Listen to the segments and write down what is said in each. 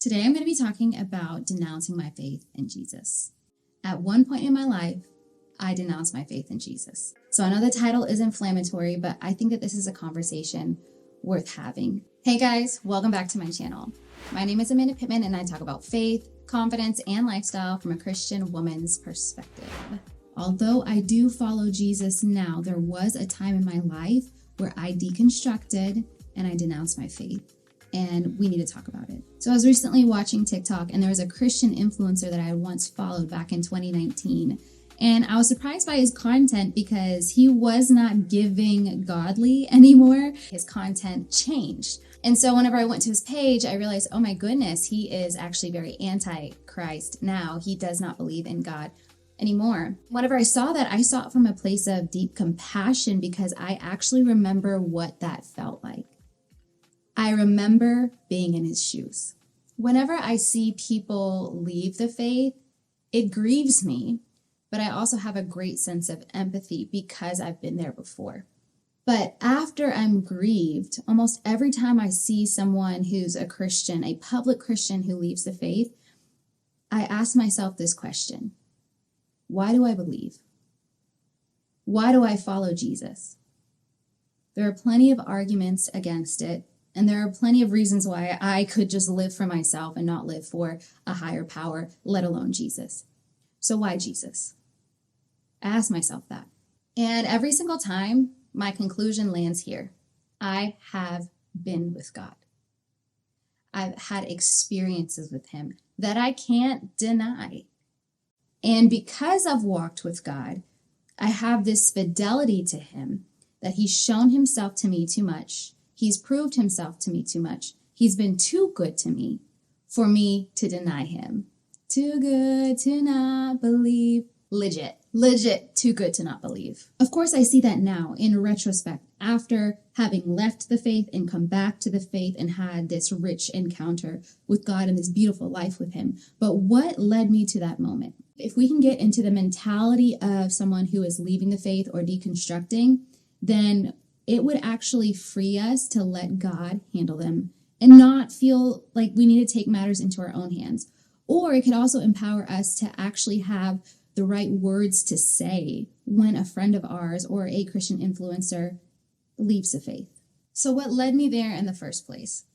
Today I'm going to be talking about denouncing my faith in Jesus. At one point in my life, I denounced my faith in Jesus. So I know the title is inflammatory, but I think that this is a conversation worth having. Hey guys, welcome back to my channel. My name is Pittman and I talk about faith, confidence, and lifestyle from a Christian woman's perspective. Although I do follow Jesus now, there was a time in my life where I deconstructed and I denounced my faith. And we need to talk about it. So I was recently watching TikTok and there was a Christian influencer that I had once followed back in 2019. And I was surprised by his content because he was not giving godly anymore. His content changed. And so whenever I went to his page, I realized, oh my goodness, he is actually very anti-Christ now. He does not believe in God anymore. Whenever I saw that, I saw it from a place of deep compassion because I actually remember what that felt like. I remember being in his shoes. Whenever I see people leave the faith, it grieves me, but I also have a great sense of empathy because I've been there before. But after I'm grieved, almost every time I see someone who's a Christian, a public Christian who leaves the faith, I ask myself this question: why do I believe? Why do I follow Jesus? There are plenty of arguments against it. And there are plenty of reasons why I could just live for myself and not live for a higher power, let alone Jesus. So why Jesus? I ask myself that. And every single time, my conclusion lands here. I have been with God. I've had experiences with him that I can't deny. And because I've walked with God, I have this fidelity to him that he's shown himself to me too much. He's proved himself to me too much. He's been too good to me for me to deny him. Too good to not believe. Legit, too good to not believe. Of course, I see that now in retrospect, after having left the faith and come back to the faith and had this rich encounter with God and this beautiful life with him. But what led me to that moment? If we can get into the mentality of someone who is leaving the faith or deconstructing, then it would actually free us to let God handle them and not feel like we need to take matters into our own hands. Or it could also empower us to actually have the right words to say when a friend of ours or a Christian influencer leaves the faith. So what led me there in the first place?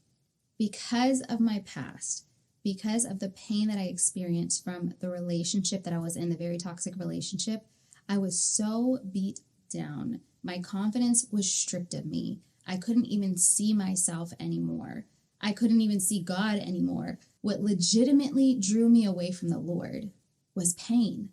Because of my past, because of the pain that I experienced from the relationship that I was in, the very toxic relationship, I was so beat down. My confidence was stripped of me. I couldn't even see myself anymore. I couldn't even see God anymore. What legitimately drew me away from the Lord was pain.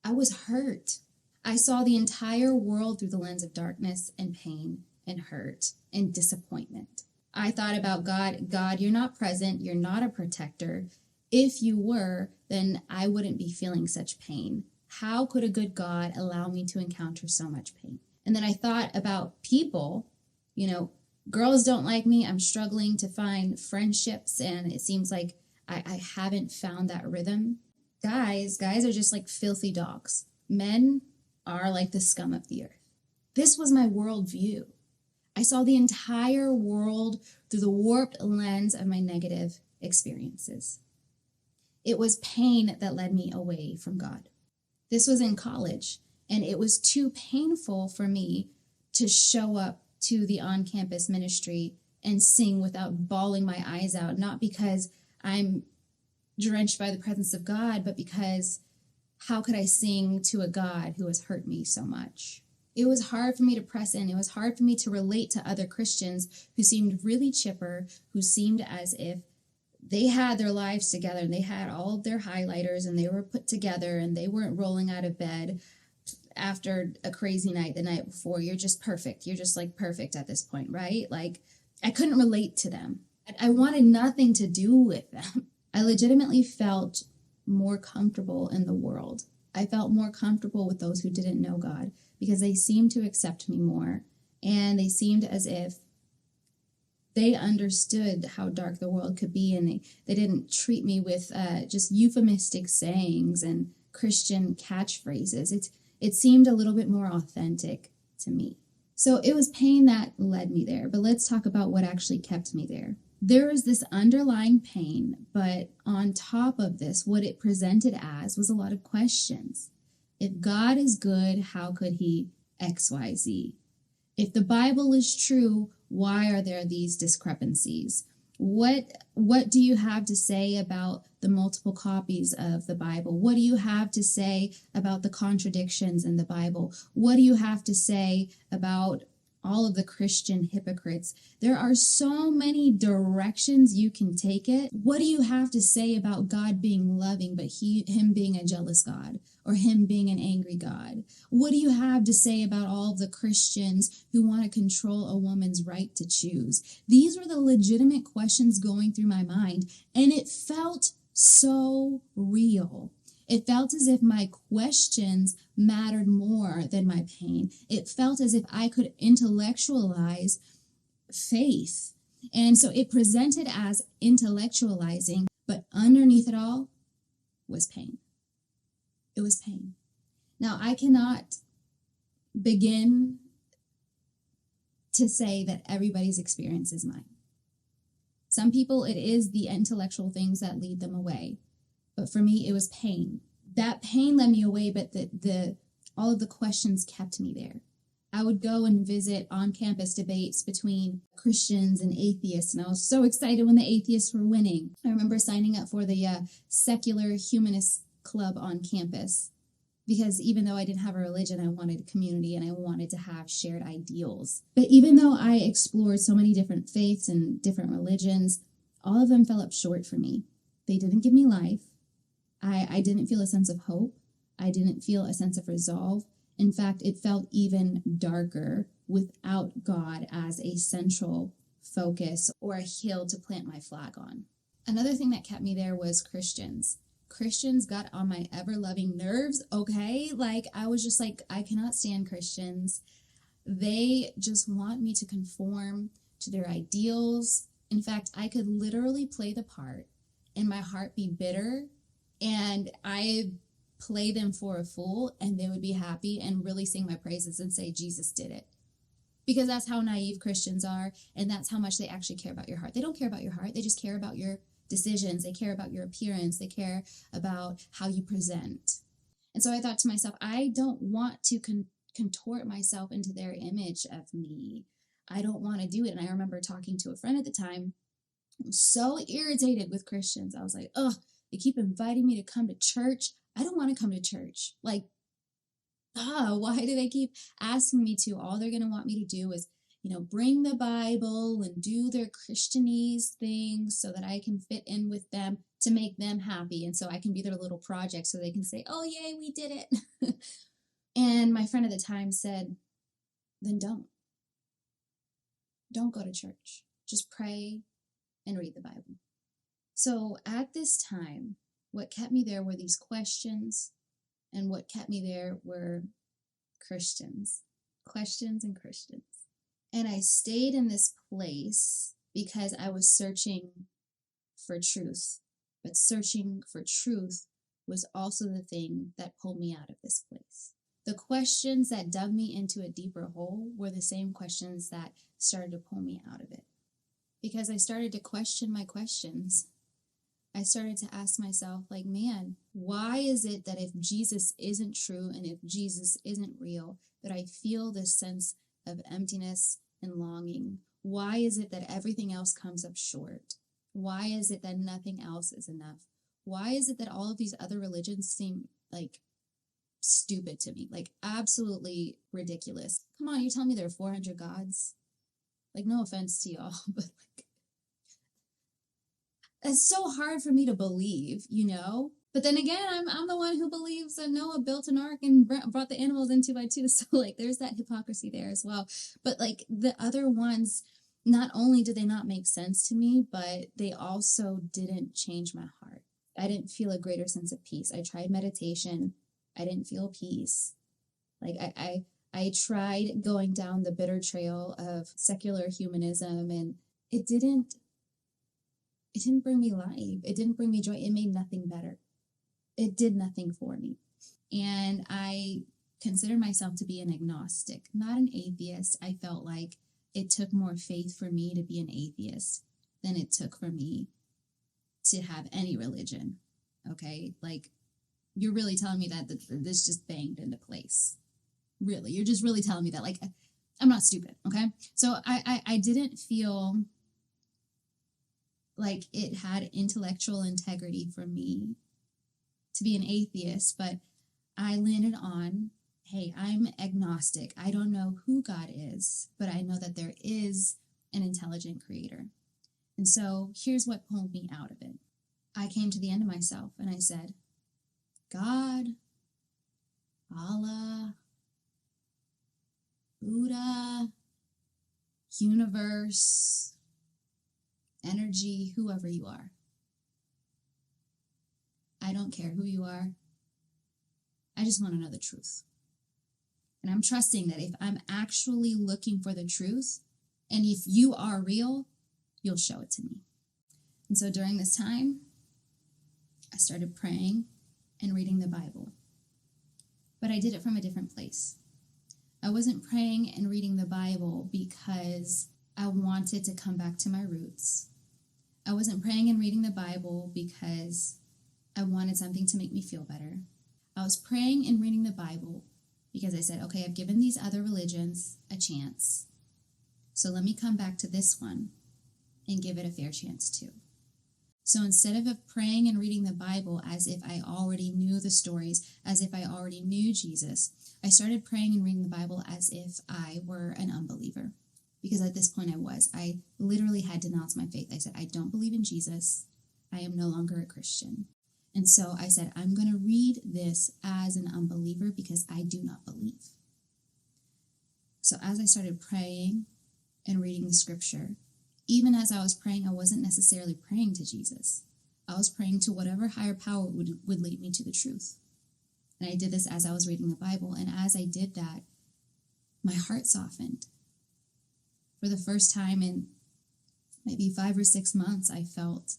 I was hurt. I saw the entire world through the lens of darkness and pain and hurt and disappointment. I thought about God. God, you're not present. You're not a protector. If you were, then I wouldn't be feeling such pain. How could a good God allow me to encounter so much pain? And then I thought about people, girls don't like me. I'm struggling to find friendships and it seems like I haven't found that rhythm. Guys are just like filthy dogs. Men are like the scum of the earth. This was my worldview. I saw the entire world through the warped lens of my negative experiences. It was pain that led me away from God. This was in college, and it was too painful for me to show up to the on-campus ministry and sing without bawling my eyes out, not because I'm drenched by the presence of God, but because how could I sing to a God who has hurt me so much? It was hard for me to press in. It was hard for me to relate to other Christians who seemed really chipper, who seemed as if they had their lives together and they had all of their highlighters and they were put together and they weren't rolling out of bed after a crazy night the night before. You're just perfect. You're just like perfect at this point, right? Like I couldn't relate to them. I wanted nothing to do with them. I legitimately felt more comfortable in the world. I felt more comfortable with those who didn't know God because they seemed to accept me more and they seemed as if they understood how dark the world could be, and they didn't treat me with just euphemistic sayings and Christian catchphrases. It seemed a little bit more authentic to me. So it was pain that led me there, but let's talk about what actually kept me there. there was this underlying pain, but on top of this, what it presented as was a lot of questions. If God is good, how could he XYZ? If the Bible is true, why are there these discrepancies? What do you have to say about the multiple copies of the Bible? What do you have to say about the contradictions in the Bible? What do you have to say about all of the Christian hypocrites? There are so many directions you can take it. What do you have to say about God being loving, but him being a jealous God, or him being an angry God? What do you have to say about all of the Christians who want to control a woman's right to choose? These were the legitimate questions going through my mind, and it felt so real. It felt as if my questions mattered more than my pain. It felt as if I could intellectualize faith. And so it presented as intellectualizing, but underneath it all was pain. It was pain. Now, I cannot begin to say that everybody's experience is mine. Some people, it is the intellectual things that lead them away. But for me, it was pain. That pain led me away, but all of the questions kept me there. I would go and visit on-campus debates between Christians and atheists, and I was so excited when the atheists were winning. I remember signing up for the secular humanist club on campus, because even though I didn't have a religion, I wanted a community and I wanted to have shared ideals. But even though I explored so many different faiths and different religions, all of them fell up short for me. They didn't give me life. I didn't feel a sense of hope. I didn't feel a sense of resolve. In fact, it felt even darker without God as a central focus or a hill to plant my flag on. Another thing that kept me there was Christians. Christians got on my ever-loving nerves, okay? Like, I was just like, I cannot stand Christians. They just want me to conform to their ideals. In fact, I could literally play the part and my heart be bitter, and I play them for a fool, and they would be happy and really sing my praises and say, Jesus did it. Because that's how naive Christians are, and that's how much they actually care about your heart. They don't care about your heart. They just care about your decisions. They care about your appearance. They care about how you present. And so I thought to myself, I don't want to contort myself into their image of me. I don't want to do it. And I remember talking to a friend at the time, I was so irritated with Christians. I was like, ugh, they keep inviting me to come to church. I don't want to come to church. Like, why do they keep asking me to? All they're going to want me to do is, bring the Bible and do their Christianese things so that I can fit in with them to make them happy. And so I can be their little project so they can say, oh, yay, we did it. And my friend at the time said, then don't. Don't go to church. Just pray and read the Bible. So at this time, what kept me there were these questions, and what kept me there were Christians. Questions and Christians. And I stayed in this place because I was searching for truth. But searching for truth was also the thing that pulled me out of this place. The questions that dug me into a deeper hole were the same questions that started to pull me out of it. Because I started to question my questions. I started to ask myself, like, man, why is it that if Jesus isn't true and if Jesus isn't real, that I feel this sense of emptiness and longing? Why is it that everything else comes up short? Why is it that nothing else is enough? Why is it that all of these other religions seem like stupid to me, like absolutely ridiculous? Come on, you tell me there are 400 gods? Like, no offense to y'all, but like, it's so hard for me to believe, But then again, I'm the one who believes that Noah built an ark and brought the animals in 2 by 2. So like, there's that hypocrisy there as well. But like the other ones, not only did they not make sense to me, but they also didn't change my heart. I didn't feel a greater sense of peace. I tried meditation. I didn't feel peace. Like I tried going down the bitter trail of secular humanism, and it didn't bring me life. It didn't bring me joy. It made nothing better. It did nothing for me. And I consider myself to be an agnostic, not an atheist. I felt like it took more faith for me to be an atheist. than it took for me to have any religion. Okay? Like, you're really telling me that this just banged into place. Really, you're just really telling me that. Like, I'm not stupid, okay? So I didn't feel like it had intellectual integrity for me to be an atheist, but I landed on, hey, I'm agnostic. I don't know who God is, but I know that there is an intelligent creator. And so here's what pulled me out of it. I came to the end of myself and I said, God, Allah, Buddha, universe, energy, whoever you are. I don't care who you are. I just want to know the truth. And I'm trusting that if I'm actually looking for the truth, and if you are real, you'll show it to me. And so during this time, I started praying and reading the Bible. But I did it from a different place. I wasn't praying and reading the Bible because I wanted to come back to my roots. I wasn't praying and reading the Bible because I wanted something to make me feel better. I was praying and reading the Bible because I said, okay, I've given these other religions a chance. So let me come back to this one and give it a fair chance too. So instead of praying and reading the Bible as if I already knew the stories, as if I already knew Jesus, I started praying and reading the Bible as if I were an unbeliever. Because at this point I was. I literally had denounced my faith. I said, I don't believe in Jesus. I am no longer a Christian. And so I said, I'm going to read this as an unbeliever because I do not believe. So as I started praying and reading the scripture, even as I was praying, I wasn't necessarily praying to Jesus. I was praying to whatever higher power would lead me to the truth. And I did this as I was reading the Bible. And as I did that, my heart softened. For the first time in maybe 5 or 6 months, I felt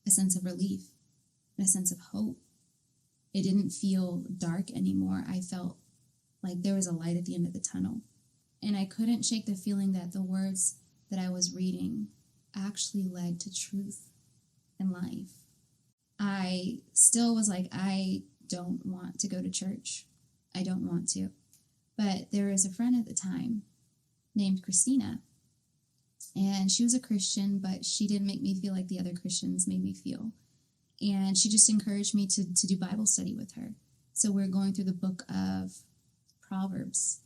a sense of relief and a sense of hope. It didn't feel dark anymore. I felt like there was a light at the end of the tunnel. And I couldn't shake the feeling that the words that I was reading actually led to truth and life. I still was like, I don't want to go to church. I don't want to. But there was a friend at the time named Christina. And she was a Christian, but she didn't make me feel like the other Christians made me feel. And she just encouraged me to do Bible study with her. So we're going through the book of Proverbs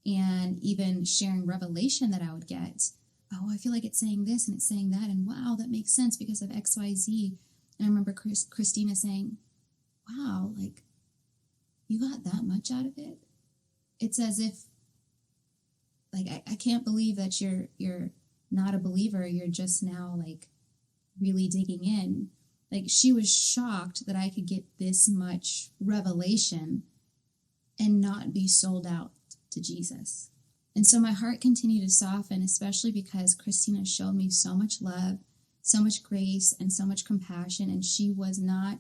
and even sharing revelation that I would get. Oh, I feel like it's saying this and it's saying that. And wow, that makes sense because of X, Y, Z. And I remember Christina saying, wow, like you got that much out of it. It's as if, like, I can't believe that you're not a believer. You're just now like really digging in. Like she was shocked that I could get this much revelation and not be sold out to Jesus. And so my heart continued to soften, especially because Christina showed me so much love, so much grace, and so much compassion. And she was not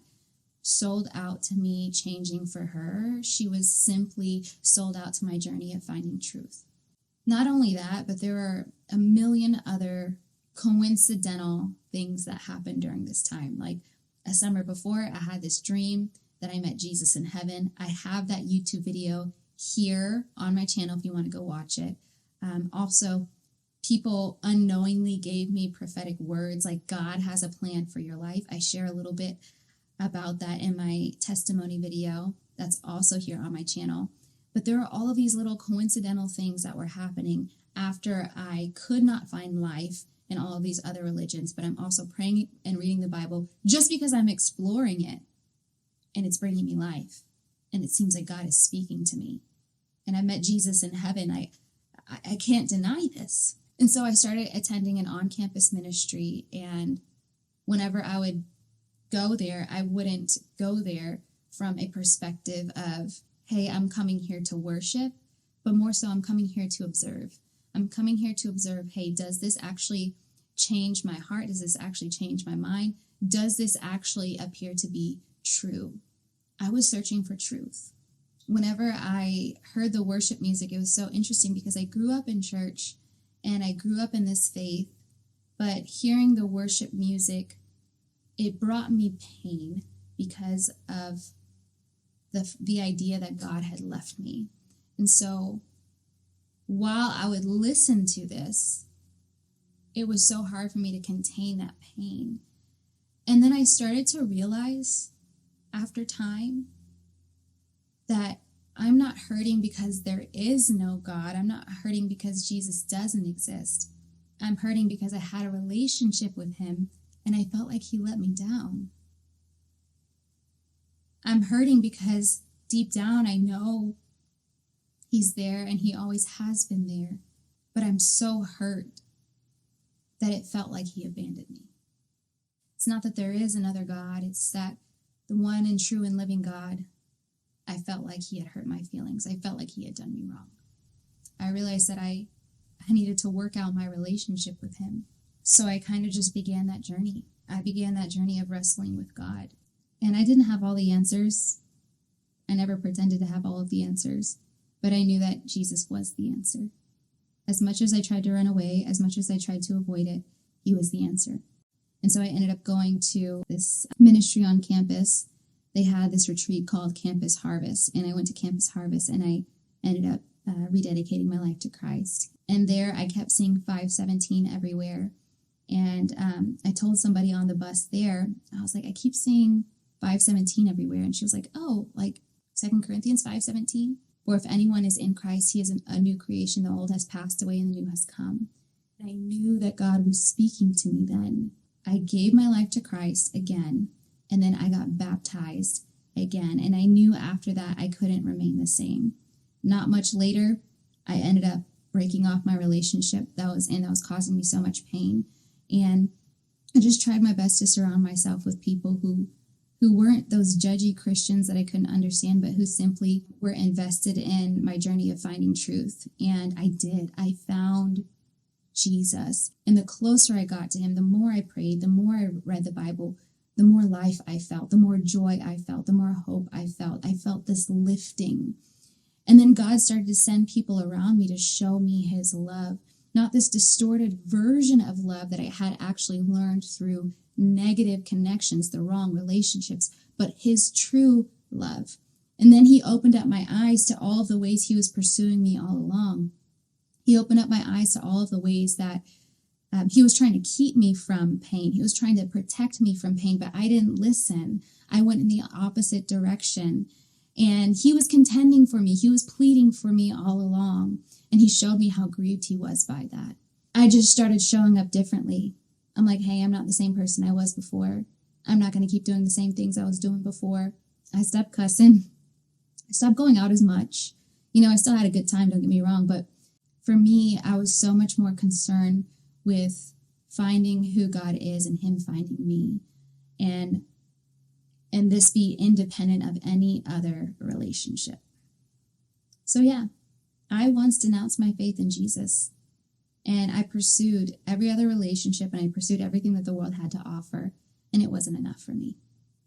sold out to me changing for her. She was simply sold out to my journey of finding truth. Not only that, but there are a million other coincidental things that happened during this time. Like a summer before, I had this dream that I met Jesus in heaven. I have that YouTube video here on my channel if you want to go watch it. Also, people unknowingly gave me prophetic words like God has a plan for your life. I share a little bit about that in my testimony video. That's also here on my channel. But there are all of these little coincidental things that were happening after I could not find life in all of these other religions, but I'm also praying and reading the Bible just because I'm exploring it and it's bringing me life. And it seems like God is speaking to me. And I met Jesus in heaven. I can't deny this. And so I started attending an on-campus ministry. And whenever I would go there, I wouldn't go there from a perspective of, hey, I'm coming here to worship, but more so I'm coming here to observe. I'm coming here to observe, hey, does this actually change my heart? Does this actually change my mind? Does this actually appear to be true? I was searching for truth. Whenever I heard the worship music, it was so interesting because I grew up in church and I grew up in this faith, But hearing the worship music, it brought me pain because of the idea that God had left me. And so while I would listen to this, it was so hard for me to contain that pain. And then I started to realize after time that I'm not hurting because there is no God. I'm not hurting because Jesus doesn't exist. I'm hurting because I had a relationship with him and I felt like he let me down. I'm hurting because deep down I know he's there and he always has been there. But I'm so hurt that it felt like he abandoned me. It's not that there is another God. It's that the one and true and living God, I felt like he had hurt my feelings. I felt like he had done me wrong. I realized that I needed to work out my relationship with him. So I kind of just began that journey. I began that journey of wrestling with God. And I didn't have all the answers. I never pretended to have all of the answers. But I knew that Jesus was the answer. As much as I tried to run away, as much as I tried to avoid it, he was the answer. And so I ended up going to this ministry on campus. They had this retreat called Campus Harvest. And I went to Campus Harvest and I ended up rededicating my life to Christ. And there I kept seeing 5:17 everywhere. And I told somebody on the bus there, I was like, I keep seeing 5:17 everywhere. And she was like, oh, like 2 Corinthians 5:17. For if anyone is in Christ, he is a new creation. The old has passed away and the new has come. And I knew that God was speaking to me then. I gave my life to Christ again, and then I got baptized again. And I knew after that I couldn't remain the same. Not much later, I ended up breaking off my relationship that was causing me so much pain. And I just tried my best to surround myself with people who weren't those judgy Christians that I couldn't understand, but who simply were invested in my journey of finding truth. And I did. I found Jesus. And the closer I got to him, the more I prayed, the more I read the Bible, the more life I felt, the more joy I felt, the more hope I felt. I felt this lifting. And then God started to send people around me to show me his love, not this distorted version of love that I had actually learned through negative connections, the wrong relationships, but his true love. And then he opened up my eyes to all of the ways he was pursuing me all along. He opened up my eyes to all of the ways that he was trying to keep me from pain. He was trying to protect me from pain, but I didn't listen. I went in the opposite direction. And he was contending for me. He was pleading for me all along. And he showed me how grieved he was by that. I just started showing up differently. I'm like, hey, I'm not the same person I was before. I'm not going to keep doing the same things I was doing before. I stopped cussing. I stopped going out as much. I still had a good time, don't get me wrong. But for me, I was so much more concerned with finding who God is and him finding me. And this be independent of any other relationship. So yeah, I once denounced my faith in Jesus. And I pursued every other relationship and I pursued everything that the world had to offer. And it wasn't enough for me.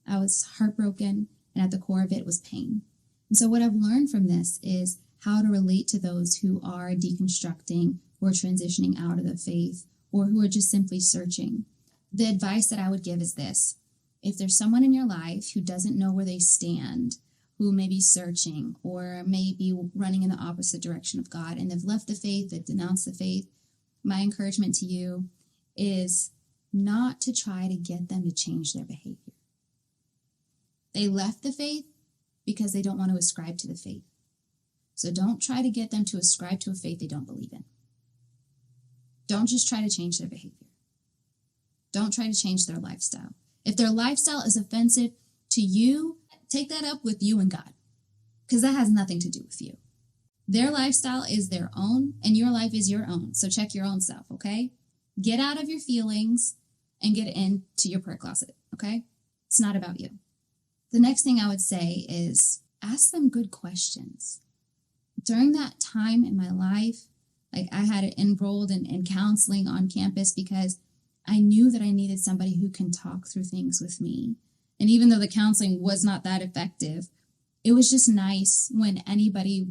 I was heartbroken, and at the core of it was pain. And so what I've learned from this is how to relate to those who are deconstructing or transitioning out of the faith, or who are just simply searching. The advice that I would give is this. If there's someone in your life who doesn't know where they stand, who may be searching or may be running in the opposite direction of God, and they've left the faith, they've denounced the faith, my encouragement to you is not to try to get them to change their behavior. They left the faith because they don't want to ascribe to the faith. So don't try to get them to ascribe to a faith they don't believe in. Don't just try to change their behavior. Don't try to change their lifestyle. If their lifestyle is offensive to you, take that up with you and God, because that has nothing to do with you. Their lifestyle is their own, and your life is your own. So check your own self, okay? Get out of your feelings and get into your prayer closet, okay? It's not about you. The next thing I would say is ask them good questions. During that time in my life, I had enrolled in counseling on campus because I knew that I needed somebody who can talk through things with me. And even though the counseling was not that effective, it was just nice when anybody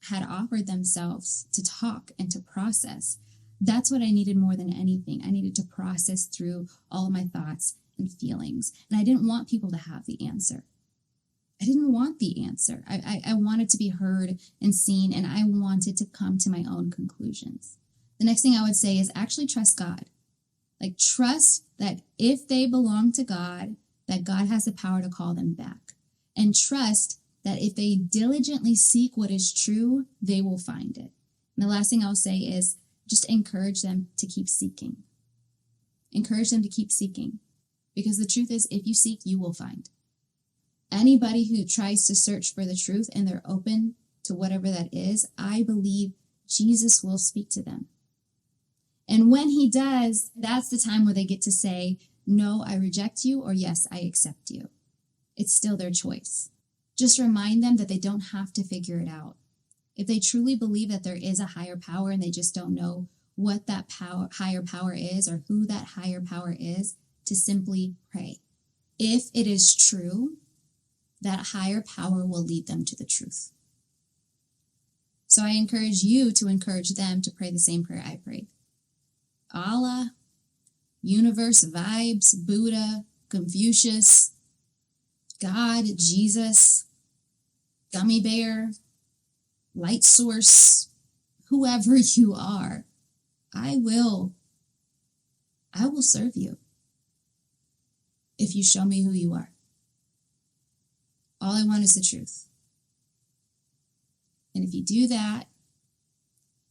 had offered themselves to talk and to process. That's what I needed more than anything. I needed to process through all of my thoughts and feelings. And I didn't want people to have the answer. I didn't want the answer. I wanted to be heard and seen, and I wanted to come to my own conclusions. The next thing I would say is actually trust God. Like, trust that if they belong to God, that God has the power to call them back. And trust that if they diligently seek what is true, they will find it. And the last thing I'll say is just encourage them to keep seeking. Encourage them to keep seeking. Because the truth is, if you seek, you will find. Anybody who tries to search for the truth and they're open to whatever that is, I believe Jesus will speak to them. And when he does, that's the time where they get to say, no, I reject you, or yes, I accept you. It's still their choice. Just remind them that they don't have to figure it out. If they truly believe that there is a higher power and they just don't know what that higher power is or who that higher power is, to simply pray. If it is true, that higher power will lead them to the truth. So I encourage you to encourage them to pray the same prayer I prayed. Allah, universe, vibes, Buddha, Confucius, God, Jesus, gummy bear, light source, whoever you are, I will serve you if you show me who you are. All I want is the truth. And if you do that,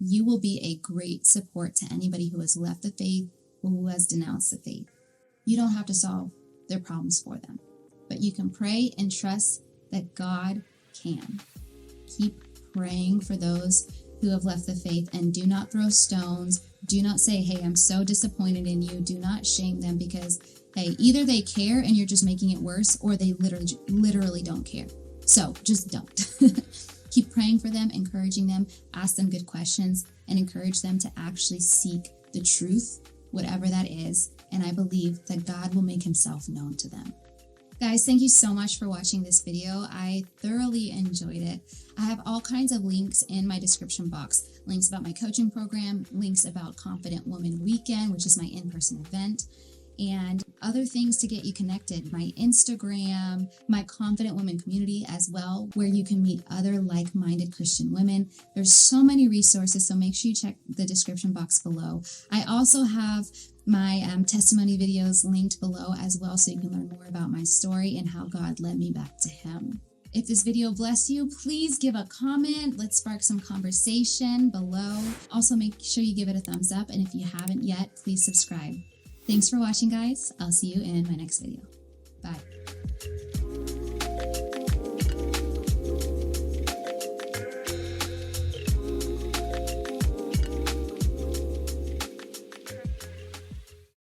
you will be a great support to anybody who has left the faith or who has denounced the faith. You don't have to solve their problems for them, but you can pray and trust that God can. Keep praying for those who have left the faith, and do not throw stones. Do not say, hey, I'm so disappointed in you. Do not shame them, because, hey, either they care and you're just making it worse, or they literally don't care. So just don't. Keep praying for them, encouraging them, ask them good questions, and encourage them to actually seek the truth, whatever that is. And I believe that God will make himself known to them. Guys, thank you so much for watching this video. I thoroughly enjoyed it. I have all kinds of links in my description box. Links about my coaching program, links about Confident Woman Weekend, which is my in-person event, and other things to get you connected. My Instagram, my Confident Women community as well, where you can meet other like-minded Christian women. There's so many resources, so make sure you check the description box below. I also have my testimony videos linked below as well, so you can learn more about my story and how God led me back to him. If this video blessed you, please give a comment. Let's spark some conversation below. Also, make sure you give it a thumbs up, and if you haven't yet, please subscribe. Thanks for watching, guys. I'll see you in my next video. Bye.